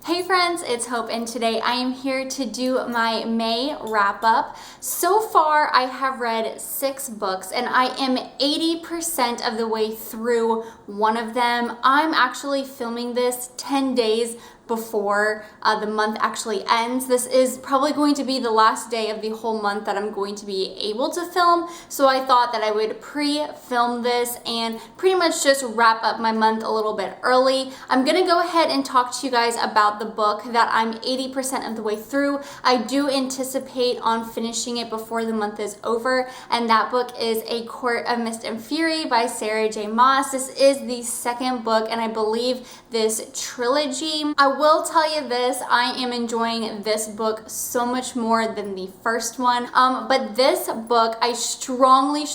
Hey friends, it's Hope, and today I am here to do my May wrap up. So far I have read 6 books and I am 80% of the way through one of them. I'm actually filming this 10 days before the month actually ends. This is probably going to be the last day of the whole month that I'm going to be able to film. So I thought that I would pre-film this and pretty much just wrap up my month a little bit early. I'm gonna go ahead and talk to you guys about the book that I'm 80% of the way through. I do anticipate on finishing it before the month is over, and that book is A Court of Mist and Fury by Sarah J. Maas. This is the second book, and I believe this trilogy. I will tell you this, I am enjoying this book so much more than the first one. But this book, I strongly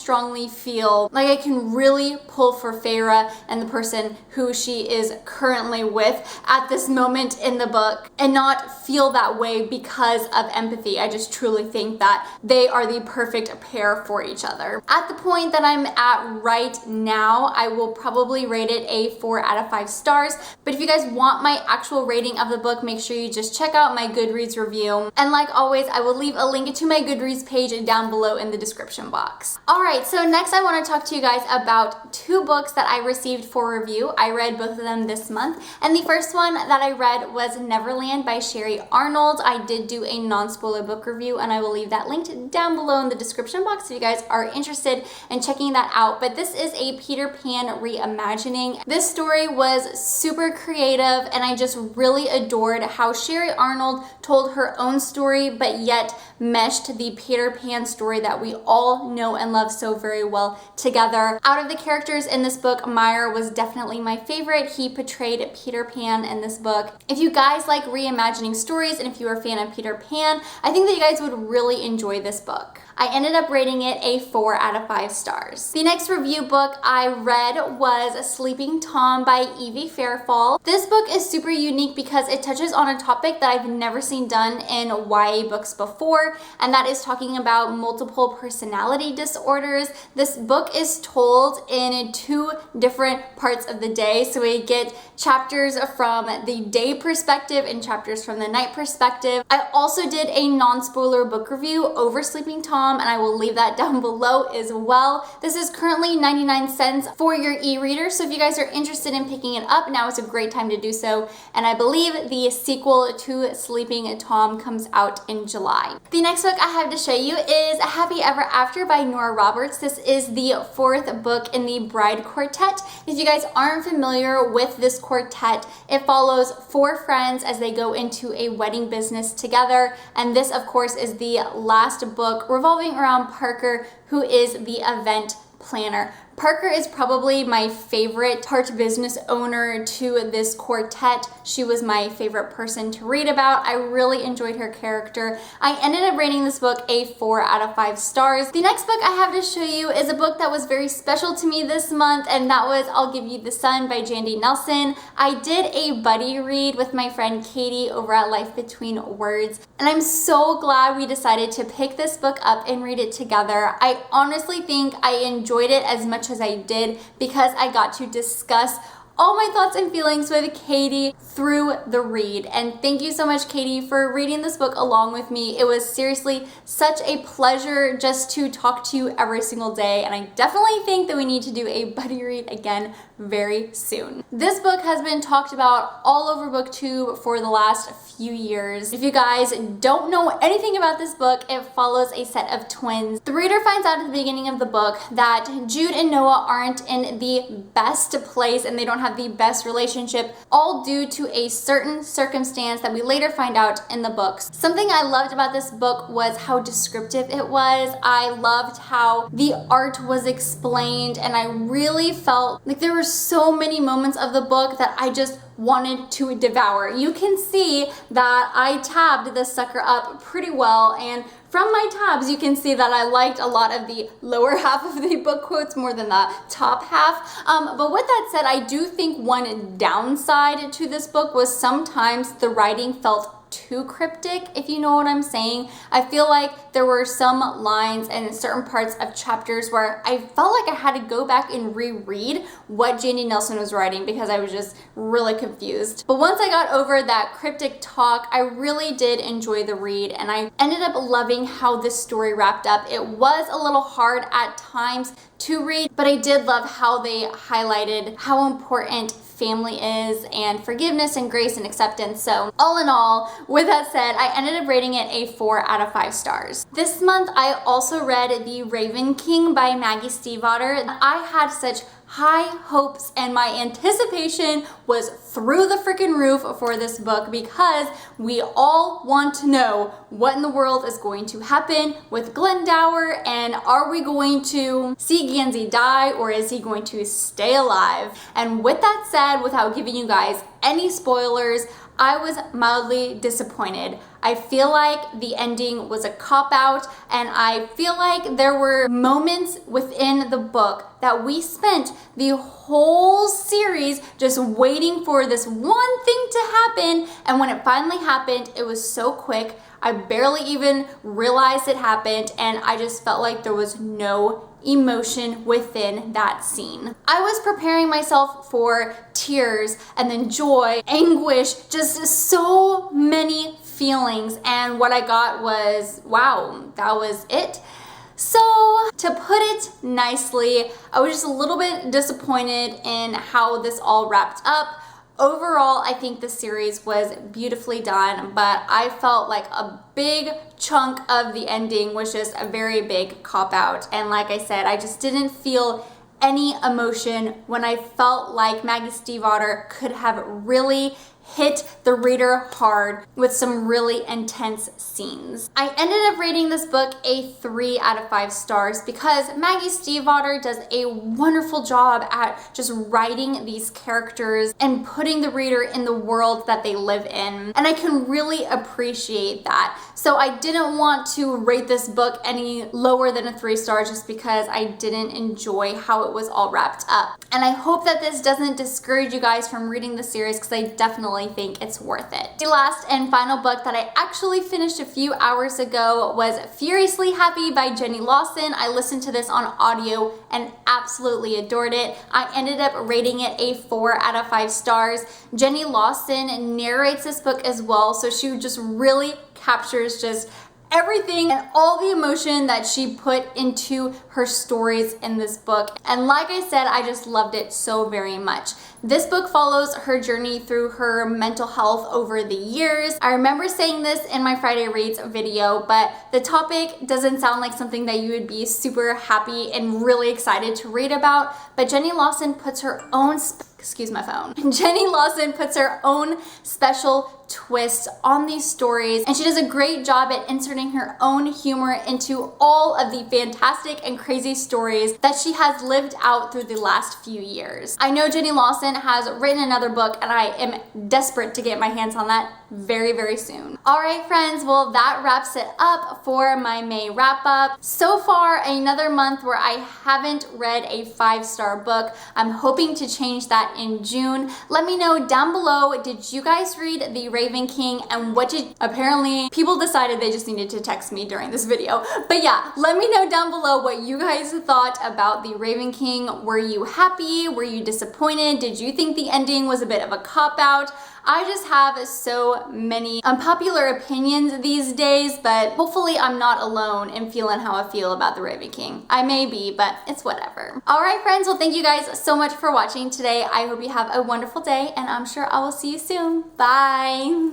feel like I can really pull for Feyre and the person who she is currently with at this moment in the book and not feel that way because of empathy. I just truly think that they are the perfect pair for each other. At the point that I'm at right now, I will probably rate it a 4 out of 5 stars. But if you guys want my actual rating of the book, make sure you just check out my Goodreads review. And like always, I will leave a link to my Goodreads page down below in the description box. Alright, so next I want to talk to you guys about 2 books that I received for review. I read both of them this month, and the first one that I read was Neverland by Sherry Arnold. I did do a non-spoiler book review, and I will leave that linked down below in the description box if you guys are interested in checking that out. But this is a Peter Pan reimagining. This story was super creative, and I just really adored how Sherry Arnold told her own story, but yet meshed the Peter Pan story that we all know and love so very well together. Out of the characters in this book, Meyer was definitely my favorite. He portrayed Peter Pan in this book. If you guys like reimagining stories and if you're a fan of Peter Pan, I think that you guys would really enjoy this book. I ended up rating it a 4 out of 5 stars. The next review book I read was Sleeping Tom by Evie Fairfall. This book is super unique because it touches on a topic that I've never seen done in YA books before, and that is talking about multiple personality disorders. This book is told in 2 different parts of the day, so we get chapters from the day perspective and chapters from the night perspective. I also did a non-spoiler book review over Sleeping Tom, and I will leave that down below as well. This is currently 99 cents for your e-reader, so if you guys are interested in picking it up, now is a great time to do so. And I believe the sequel to Sleeping Tom comes out in July. The next book I have to show you is Happy Ever After by Nora Roberts. This is the 4th book in the Bride Quartet. If you guys aren't familiar with this quartet, it follows 4 friends as they go into a wedding business together, and this of course is the last book revolving around Parker, who is the event planner. Parker is probably my favorite part business owner to this quartet. She was my favorite person to read about. I really enjoyed her character. I ended up rating this book a 4 out of 5 stars. The next book I have to show you is a book that was very special to me this month, and that was I'll Give You the Sun by Jandy Nelson. I did a buddy read with my friend Katie over at Life Between Words, and I'm so glad we decided to pick this book up and read it together. I honestly think I enjoyed it as much as I did because I got to discuss all my thoughts and feelings with Katie through the read. And thank you so much, Katie, for reading this book along with me. It was seriously such a pleasure just to talk to you every single day, and I definitely think that we need to do a buddy read again very soon. This book has been talked about all over BookTube for the last few years. If you guys don't know anything about this book, it follows a set of twins. The reader finds out at the beginning of the book that Jude and Noah aren't in the best place and they don't have the best relationship, all due to a certain circumstance that we later find out in the books. Something I loved about this book was how descriptive it was. I loved how the art was explained, and I really felt like there were so many moments of the book that I just wanted to devour. You can see that I tabbed this sucker up pretty well, and from my tabs you can see that I liked a lot of the lower half of the book quotes more than the top half. But with that said, I do think one downside to this book was sometimes the writing felt too cryptic, if you know what I'm saying. I feel like there were some lines and certain parts of chapters where I felt like I had to go back and reread what Jandy Nelson was writing because I was just really confused. But once I got over that cryptic talk, I really did enjoy the read, and I ended up loving how this story wrapped up. It was a little hard at times to read, but I did love how they highlighted how important family is and forgiveness and grace and acceptance. So all in all, with that said, I ended up rating it a 4 out of 5 stars. This month, I also read The Raven King by Maggie Stiefvater. I had such high hopes and my anticipation was through the freaking roof for this book because we all want to know what in the world is going to happen with Glendower, and are we going to see Gansey die or is he going to stay alive? And with that said, without giving you guys any spoilers, I was mildly disappointed. I feel like the ending was a cop-out, and I feel like there were moments within the book that we spent the whole series just waiting for this one thing to happen, and when it finally happened, it was so quick. I barely even realized it happened, and I just felt like there was no emotion within that scene. I was preparing myself for tears and then joy, anguish, just so many feelings, and what I got was, wow, that was it. So to put it nicely, I was just a little bit disappointed in how this all wrapped up. Overall, I think the series was beautifully done, but I felt like a big chunk of the ending was just a very big cop-out. And like I said, I just didn't feel any emotion when I felt like Maggie Stiefvater could have really hit the reader hard with some really intense scenes. I ended up rating this book a 3 out of 5 stars because Maggie Stiefvater does a wonderful job at just writing these characters and putting the reader in the world that they live in, and I can really appreciate that. So I didn't want to rate this book any lower than a 3 stars just because I didn't enjoy how it was all wrapped up. And I hope that this doesn't discourage you guys from reading the series because I definitely think it's worth it. The last and final book that I actually finished a few hours ago was Furiously Happy by Jenny Lawson. I listened to this on audio and absolutely adored it. I ended up rating it a 4 out of 5 stars. Jenny Lawson narrates this book as well, so she just really captures just everything and all the emotion that she put into her stories in this book. And like I said, I just loved it so very much. This book follows her journey through her mental health over the years. I remember saying this in my Friday Reads video, but the topic doesn't sound like something that you would be super happy and really excited to read about, but Jenny Lawson puts her own excuse my phone. Jenny Lawson puts her own special twist on these stories, and she does a great job at inserting her own humor into all of the fantastic and crazy stories that she has lived out through the last few years. I know Jenny Lawson has written another book, and I am desperate to get my hands on that very, very soon. All right, friends, well, that wraps it up for my May wrap up. So far, another month where I haven't read a 5-star book. I'm hoping to change that in June. Let me know down below, did you guys read The Raven King, and what did, apparently people decided they just needed to text me during this video. But yeah, let me know down below what you guys thought about The Raven King. Were you happy? Were you disappointed? Did you think the ending was a bit of a cop-out? I just have so many unpopular opinions these days, but hopefully I'm not alone in feeling how I feel about The Raven King. I may be, but it's whatever. All right, friends, well, thank you guys so much for watching today. I hope you have a wonderful day, and I'm sure I will see you soon. Bye.